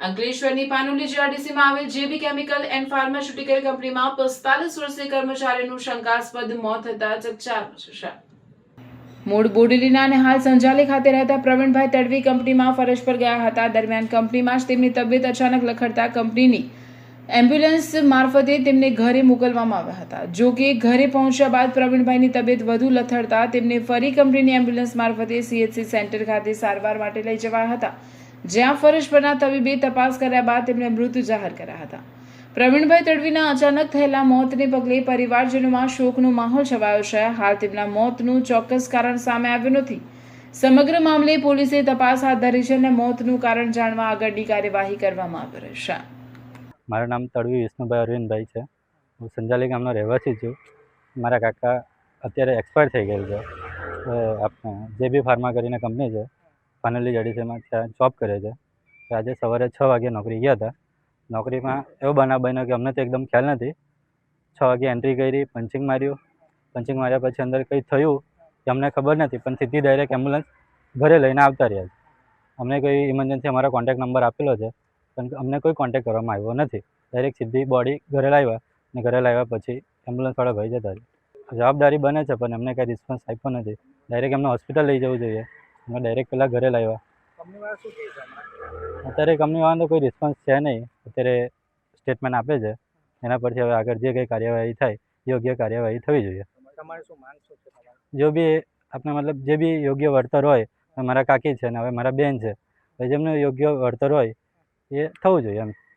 અંકલેશ્વરની પાનુલી જીઆરડીસીમાં આવેલ જેબી chemical and pharmaceutical કંપનીમાં 45 વર્ષીય કર્મચારીનું શંકાસ્પદ મોત થતા ચકચાર મચી છે. મૂળ બોડેલીના અને હાલ સંજાલી ખાતે રહેતા પ્રવીણભાઈ તડવી કંપનીમાં ફરજ પર ગયા હતા. દરમિયાન કંપનીમાં જ તેમની તબિયત અચાનક લખડતા કંપનીની એમ્બ્યુલન્સ મારફતે તેમને ઘરે મોકલવામાં આવ્યા હતા. જો કે ઘરે પહોંચ્યા બાદ પ્રવીણભાઈની તબિયત વધુ લથડતા તેમને ફરી કંપનીની એમ્બ્યુલન્સ મારફતે સીએચસી સેન્ટર ખાતે સારવાર માટે લઈ જવાયા હતા, જ્યાં ફરજ પરના તબીબે તપાસ કર્યા બાદ તેમને મૃત જાહેર કર્યા હતા. પ્રવીણભાઈ તડવીના અચાનક થયેલા મોતને પગલે પરિવારજનોમાં શોકનો માહોલ છવાયો છે. હાલ તેમના મોતનું ચોક્કસ કારણ સામે આવ્યું નથી. સમગ્ર મામલે પોલીસે તપાસ હાથ ધરી છે અને મોતનું કારણ જાણવા આગળની કાર્યવાહી કરવામાં આવી રહી છે. મારું નામ તડવી વિષ્ણુભાઈ અરવિંદભાઈ છે. હું સંજાલી ગામનો રહેવાસી છું. મારા કાકા અત્યારે એક્સપાયર થઈ ગયેલ છે. આપણે જેબી ફાર્મા કરીને કંપની છે, પાનલી જડીસીમાં ત્યાં જોબ કરે છે. આજે સવારે 6 વાગે નોકરી ગયા હતા. નોકરીમાં એવો બનાવ બન્યો કે અમને તો એકદમ ખ્યાલ નથી. 6 વાગે એન્ટ્રી કરી, પંચિંગ માર્યું. પંચિંગ માર્યા પછી અંદર કંઈ થયું કે અમને ખબર નથી, પણ સીધી ડાયરેક્ટ એમ્બ્યુલન્સ ઘરે લઈને આવતા રહ્યા છે. અમને કોઈ ઇમરજન્સી અમારો કોન્ટેક્ટ નંબર આપેલો છે, પણ અમને કોઈ કોન્ટેક્ટ કરવામાં આવ્યો નથી. ડાયરેક્ટ સીધી બોડી ઘરે લાવ્યા અને ઘરે લાવ્યા પછી એમ્બ્યુલન્સવાળા ભાઈ જતા રહ્યા. જવાબદારી બને છે, પણ એમને કાંઈ રિસ્પોન્સ આપ્યો નથી. ડાયરેક્ટ એમને હોસ્પિટલ લઈ જવું જોઈએ. અમે ડાયરેક્ટ પહેલાં ઘરે લાવ્યા. અત્યારે કંપનીવાળાનો કોઈ રિસ્પોન્સ છે નહીં. અત્યારે સ્ટેટમેન્ટ આપે છે, એના પરથી હવે આગળ જે કંઈ કાર્યવાહી થાય યોગ્ય કાર્યવાહી થવી જોઈએ. જો બી આપણે મતલબ જે બી યોગ્ય વળતર હોય, મારા કાકી છે ને હવે મારા બેન છે, જેમનું યોગ્ય વળતર હોય એ થવું જોઈએ એમ.